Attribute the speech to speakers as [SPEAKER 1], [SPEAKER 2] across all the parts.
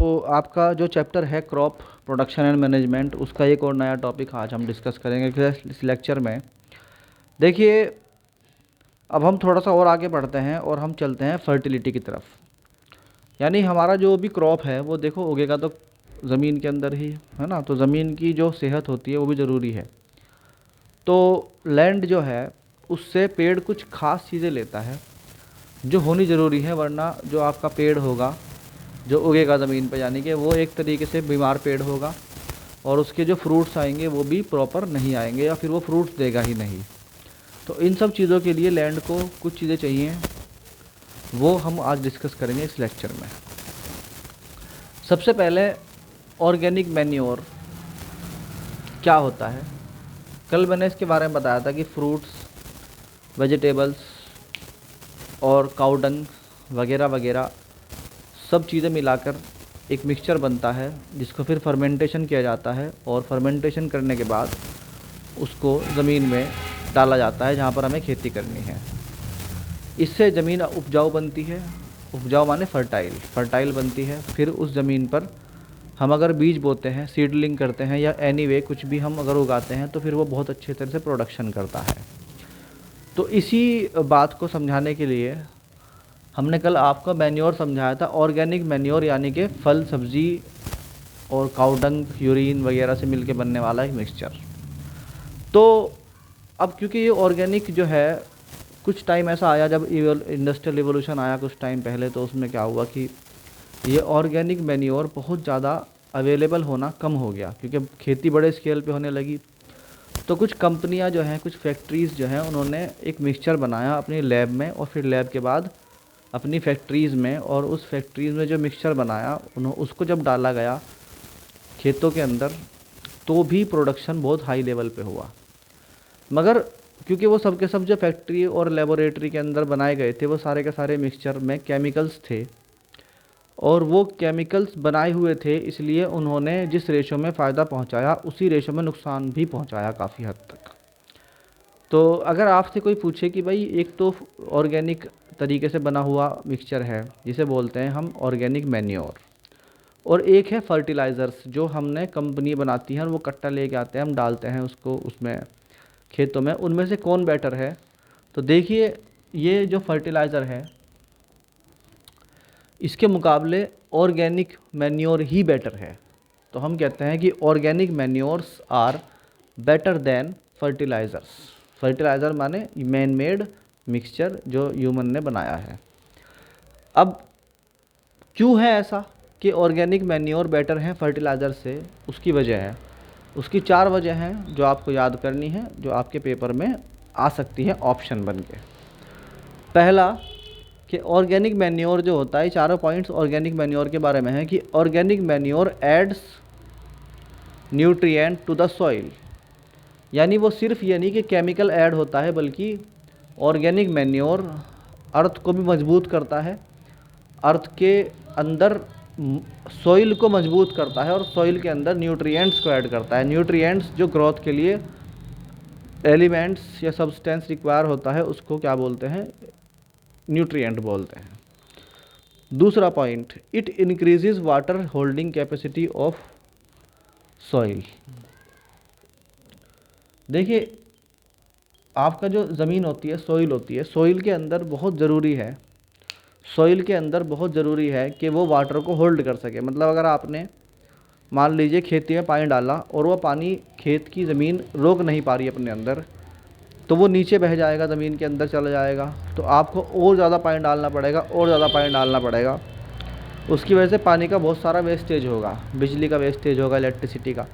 [SPEAKER 1] तो आपका जो चैप्टर है क्रॉप प्रोडक्शन एंड मैनेजमेंट, उसका एक और नया टॉपिक आज हम डिस्कस करेंगे इस लेक्चर में। देखिए, अब हम थोड़ा सा और आगे बढ़ते हैं और हम चलते हैं फर्टिलिटी की तरफ। यानी हमारा जो भी क्रॉप है वो देखो उगेगा तो ज़मीन के अंदर ही है ना, तो ज़मीन की जो सेहत होती है वो भी ज़रूरी है। तो लैंड जो है उससे पेड़ कुछ खास चीज़ें लेता है जो होनी ज़रूरी है, वरना जो आपका पेड़ होगा जो उगेगा ज़मीन पर, यानी कि वो एक तरीके से बीमार पेड़ होगा और उसके जो फ्रूट्स आएंगे वो भी प्रॉपर नहीं आएंगे या फिर वो फ्रूट्स देगा ही नहीं। तो इन सब चीज़ों के लिए लैंड को कुछ चीज़ें चाहिए, वो हम आज डिस्कस करेंगे इस लेक्चर में। सबसे पहले ऑर्गेनिक मैन्योर क्या होता है। कल मैंने इसके बारे में बताया था कि फ्रूट्स, वेजिटेबल्स और काऊ डंग वगैरह वगैरह सब चीज़ें मिलाकर एक मिक्सचर बनता है जिसको फिर फर्मेंटेशन किया जाता है और फर्मेंटेशन करने के बाद उसको ज़मीन में डाला जाता है जहाँ पर हमें खेती करनी है। इससे ज़मीन उपजाऊ बनती है, उपजाऊ माने फर्टाइल बनती है। फिर उस ज़मीन पर हम अगर बीज बोते हैं, सीडलिंग करते हैं या एनीवे कुछ भी हम अगर उगाते हैं तो फिर वो बहुत अच्छे तरह से प्रोडक्शन करता है। तो इसी बात को समझाने के लिए हमने कल आपको मैन्योर समझाया था, ऑर्गेनिक मैन्योर यानी कि फल सब्ज़ी और काऊ डंग, यूरिन वगैरह से मिलके बनने वाला एक मिक्सचर। तो अब क्योंकि ये ऑर्गेनिक जो है, कुछ टाइम ऐसा आया जब इंडस्ट्रियल रिवोल्यूशन आया कुछ टाइम पहले, तो उसमें क्या हुआ कि ये ऑर्गेनिक मैन्योर बहुत ज़्यादा अवेलेबल होना कम हो गया क्योंकि खेती बड़े स्केल पे होने लगी। तो कुछ कंपनियां जो हैं, कुछ फैक्ट्रीज़ जो हैं, उन्होंने एक मिक्सचर बनाया अपनी लैब में और फिर लैब के बाद अपनी फैक्ट्रीज़ में, और उस फैक्ट्रीज़ में जो मिक्सचर बनाया उसको जब डाला गया खेतों के अंदर तो भी प्रोडक्शन बहुत हाई लेवल पे हुआ। मगर क्योंकि वो सब के सब जो फैक्ट्री और लेबोरेटरी के अंदर बनाए गए थे वो सारे के सारे मिक्सचर में केमिकल्स थे और वो केमिकल्स बनाए हुए थे, इसलिए उन्होंने जिस रेशो में फ़ायदा पहुंचाया उसी रेशो में नुकसान भी पहुंचाया काफ़ी हद तक। तो अगर आपसे कोई पूछे कि भाई एक तो ऑर्गेनिक तरीके से बना हुआ मिक्सचर है जिसे बोलते हैं हम ऑर्गेनिक मैन्योर, और एक है फर्टिलाइज़र्स जो हमने कंपनी बनाती हैं, वो कट्टा लेके आते हैं, हम डालते हैं उसको उसमें खेतों में, उनमें से कौन बेटर है। तो देखिए, ये जो फर्टिलाइज़र है इसके मुकाबले ऑर्गेनिक मैन्योर ही बेटर है। तो हम कहते हैं कि organic manures are better than fertilisers. Fertiliser माने मैन मेड मिक्सचर जो ह्यूमन ने बनाया है। अब क्यों है ऐसा कि ऑर्गेनिक मैन्योर बेटर है फर्टिलाइज़र से? उसकी वजह है, उसकी 4 वजह हैं जो आपको याद करनी है, जो आपके पेपर में आ सकती है ऑप्शन बन के। पहला कि ऑर्गेनिक मैन्योर जो होता है, चारों पॉइंट्स ऑर्गेनिक मैन्योर के बारे में है कि organic manure adds nutrient to the soil. यानी वो सिर्फ ये नहीं कि केमिकल ऐड होता है, बल्कि ऑर्गेनिक मैन्योर अर्थ को भी मजबूत करता है, अर्थ के अंदर सॉइल को मजबूत करता है और सॉइल के अंदर न्यूट्रिएंट्स को ऐड करता है। न्यूट्रिएंट्स जो ग्रोथ के लिए एलिमेंट्स या सब्सटेंस रिक्वायर होता है उसको क्या बोलते हैं? न्यूट्रिएंट बोलते हैं। दूसरा point, it increases water holding capacity of soil. देखिए, आपका जो ज़मीन होती है, सॉइल होती है, सॉइल के अंदर बहुत ज़रूरी है, सॉइल के अंदर बहुत ज़रूरी है कि वो वाटर को होल्ड कर सके। मतलब अगर आपने मान लीजिए खेती में पानी डाला और वो पानी खेत की ज़मीन रोक नहीं पा रही अपने अंदर, तो वो नीचे बह जाएगा, ज़मीन के अंदर चला जाएगा, तो आपको और ज़्यादा पानी डालना पड़ेगा, और ज़्यादा पानी डालना पड़ेगा। उसकी वजह से पानी का बहुत सारा वेस्टेज होगा, बिजली का वेस्टेज होगा, इलेक्ट्रिसिटी का।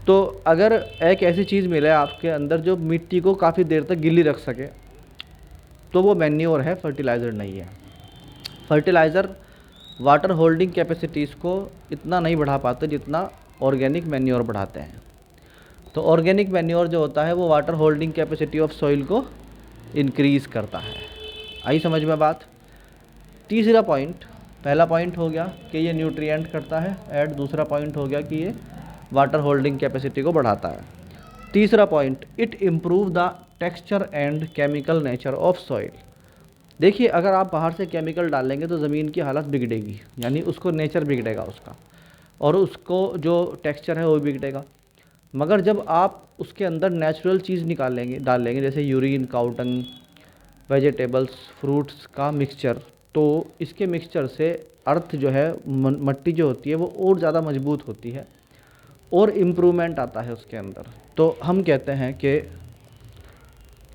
[SPEAKER 1] तो अगर एक ऐसी चीज़ मिले आपके अंदर जो मिट्टी को काफ़ी देर तक गिल्ली रख सके, तो वो मैन्योर है, फर्टिलाइज़र नहीं है। फर्टिलाइज़र वाटर होल्डिंग कैपेसिटीज़ को इतना नहीं बढ़ा पाते जितना ऑर्गेनिक मैन्योर बढ़ाते हैं। तो ऑर्गेनिक मैन्योर जो होता है वो water holding capacity of soil को इंक्रीज़ करता है। आई समझ में बात? तीसरा पॉइंट, पहला पॉइंट हो गया कि ये न्यूट्रिएंट करता है ऐड, दूसरा पॉइंट हो गया कि ये वाटर होल्डिंग कैपेसिटी को बढ़ाता है। तीसरा point, it improve the texture and chemical nature of soil. देखिए अगर आप बाहर से केमिकल डालेंगे तो ज़मीन की हालत बिगड़ेगी, यानी उसको नेचर बिगड़ेगा उसका, और उसको जो टेक्सचर है वो बिगड़ेगा। मगर जब आप उसके अंदर नेचुरल चीज़ निकालेंगे डालेंगे, जैसे यूरिन, काउटंग, वेजिटेबल्स, फ्रूट्स का मिक्सचर, तो इसके मिक्सचर से अर्थ जो है, मट्टी जो होती है वो और ज़्यादा मजबूत होती है और इम्प्रूवमेंट आता है उसके अंदर। तो हम कहते हैं कि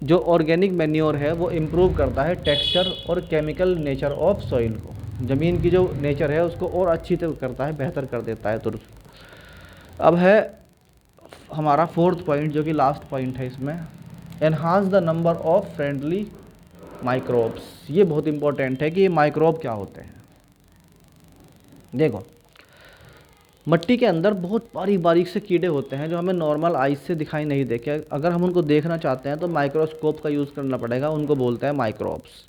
[SPEAKER 1] जो ऑर्गेनिक मैन्योर है वो इम्प्रूव करता है टेक्सचर और केमिकल नेचर ऑफ सॉइल को, ज़मीन की जो नेचर है उसको और अच्छी तरह करता है, बेहतर कर देता है तुरंत। अब है हमारा फोर्थ पॉइंट, जो कि लास्ट पॉइंट है इसमें, enhance the number of friendly microbes. ये बहुत इंपॉर्टेंट है कि ये माइक्रोब क्या होते हैं। देखो मट्टी के अंदर बहुत बारीक बारीक से कीड़े होते हैं जो हमें नॉर्मल आइज से दिखाई नहीं देते। अगर हम उनको देखना चाहते हैं तो माइक्रोस्कोप का यूज़ करना पड़ेगा, उनको बोलते हैं माइक्रोब्स।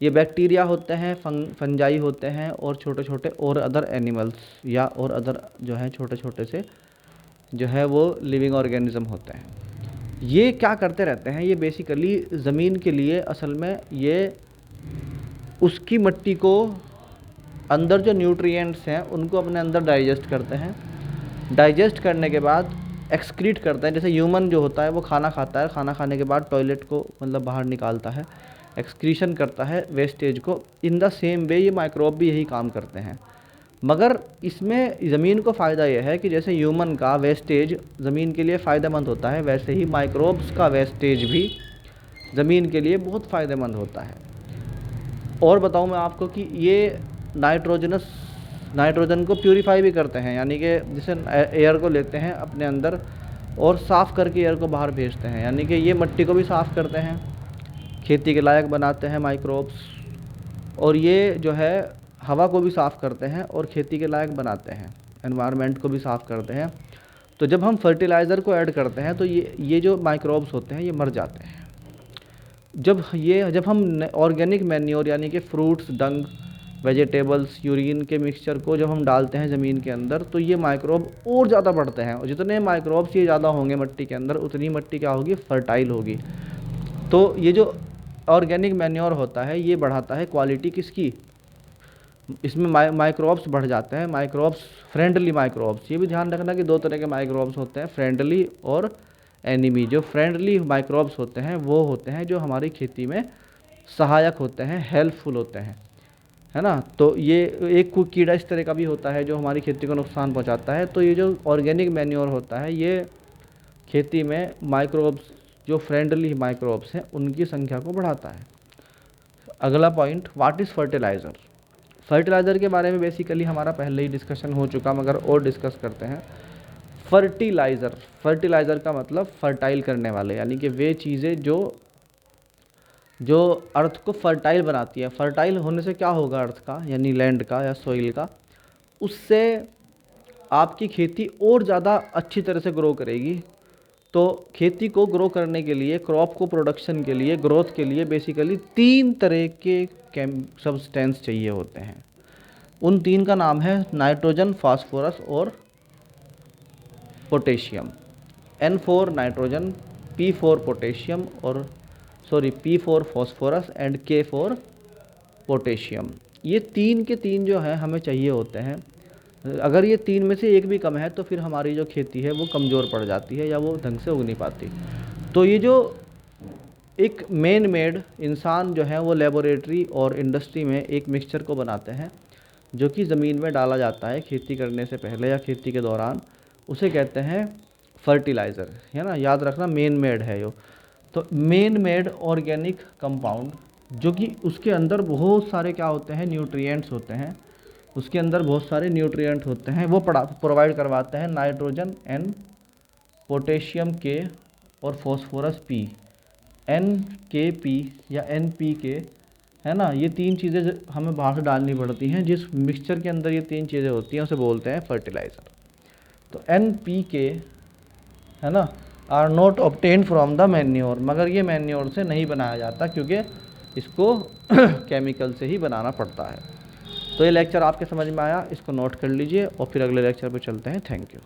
[SPEAKER 1] ये बैक्टीरिया होते हैं, फंजाई होते हैं, और छोटे छोटे और अदर एनिमल्स या और अदर जो है छोटे छोटे से जो है वो लिविंग ऑर्गेनिज्म होते हैं। ये क्या करते रहते हैं, ये बेसिकली ज़मीन के लिए असल में ये उसकी मट्टी को अंदर जो न्यूट्रिएंट्स हैं उनको अपने अंदर डाइजेस्ट करते हैं। डाइजेस्ट करने के बाद एक्सक्रीट करते हैं। जैसे ह्यूमन जो होता है वो खाना खाता है, खाना खाने के बाद टॉयलेट को मतलब बाहर निकालता है, एक्सक्रीशन करता है वेस्टेज को। इन द सेम वे ये माइक्रोब भी यही काम करते हैं। मगर इसमें ज़मीन को फ़ायदा यह है कि जैसे ह्यूमन का वेस्टेज ज़मीन के लिए फ़ायदेमंद होता है, वैसे ही माइक्रोब्स का वेस्टेज भी ज़मीन के लिए बहुत फ़ायदेमंद होता है। और बताऊं मैं आपको कि ये नाइट्रोजन को प्यूरीफाई भी करते हैं, यानी कि जैसे एयर को लेते हैं अपने अंदर और साफ़ करके एयर को बाहर भेजते हैं, यानी कि ये मिट्टी को भी साफ़ करते हैं, खेती के लायक बनाते हैं माइक्रोब्स। और ये जो है हवा को भी साफ़ करते हैं और खेती के लायक बनाते हैं, एनवायरनमेंट को भी साफ़ करते हैं। तो जब हम फर्टिलाइज़र को ऐड करते हैं तो ये जो माइक्रोब्स होते हैं ये मर जाते हैं। जब हम ऑर्गेनिक मैन्योर यानी कि फ्रूट्स, डंग, वेजिटेबल्स, यूरिन के मिक्सचर को जब हम डालते हैं ज़मीन के अंदर तो ये माइक्रोब और ज़्यादा बढ़ते हैं, और जितने माइक्रोब्स ये ज़्यादा होंगे मिट्टी के अंदर उतनी मिट्टी क्या होगी, फर्टाइल होगी। तो ये जो ऑर्गेनिक मैन्योर होता है ये बढ़ाता है क्वालिटी किसकी, इसमें माइक्रोब्स बढ़ जाते हैं, माइक्रोब्स, फ्रेंडली माइक्रोब्स। ये भी ध्यान रखना कि दो तरह के माइक्रोब्स होते हैं, फ्रेंडली और एनिमी। जो फ्रेंडली माइक्रोब्स होते हैं वो होते हैं जो हमारी खेती में सहायक होते हैं, हेल्पफुल होते हैं, है ना। तो ये एक कोई कीड़ा इस तरह का भी होता है जो हमारी खेती को नुकसान पहुंचाता है। तो ये जो ऑर्गेनिक मैन्योर होता है ये खेती में माइक्रोब्स, जो फ्रेंडली माइक्रोब्स हैं उनकी संख्या को बढ़ाता है। अगला point, what is fertiliser. Fertiliser के बारे में बेसिकली हमारा पहले ही डिस्कशन हो चुका, मगर और डिस्कस करते हैं। फर्टिलाइज़र का मतलब फर्टाइल करने वाले, यानी कि वे चीज़ें जो अर्थ को फर्टाइल बनाती है। फर्टाइल होने से क्या होगा अर्थ का, यानी लैंड का या सॉइल का, उससे आपकी खेती और ज़्यादा अच्छी तरह से ग्रो करेगी। तो खेती को ग्रो करने के लिए, क्रॉप को प्रोडक्शन के लिए, ग्रोथ के लिए बेसिकली 3 तरह के सब्सटेंस चाहिए होते हैं। उन 3 का नाम है नाइट्रोजन, फास्फोरस और potassium. N4 nitrogen, P4 potassium और P4 phosphorus and K4 potassium. ये 3 के 3 जो हैं हमें चाहिए होते हैं। अगर ये 3 में से एक भी कम है तो फिर हमारी जो खेती है वो कमज़ोर पड़ जाती है या वो ढंग से उग नहीं पाती। तो ये जो एक मैन मेड इंसान जो है वो लेबोरेटरी और इंडस्ट्री में एक मिक्सचर को बनाते हैं जो कि ज़मीन में डाला जाता है खेती करने से पहले या खेती के दौरान, उसे कहते हैं फर्टिलाइज़र, है ना। याद रखना मेन मेड है यो। तो मेन मेड ऑर्गेनिक कंपाउंड, जो कि उसके अंदर बहुत सारे क्या होते हैं, न्यूट्रिएंट्स होते हैं, उसके अंदर बहुत सारे न्यूट्रिएंट होते हैं, वो प्रोवाइड करवाते हैं नाइट्रोजन N, पोटेशियम K और फॉस्फोरस P। NKP या NPK, है ना। ये 3 चीज़ें हमें बाहर से डालनी पड़ती हैं। जिस मिक्सचर के अंदर ये 3 चीज़ें होती हैं उसे बोलते हैं फर्टिलाइज़र। तो NPK, है ना, are not obtain from the manure, मगर ये मैन्योर से नहीं बनाया जाता क्योंकि इसको केमिकल से ही बनाना पड़ता है। तो ये लेक्चर आपके समझ में आया, इसको नोट कर लीजिए और फिर अगले लेक्चर पे चलते हैं। Thank you.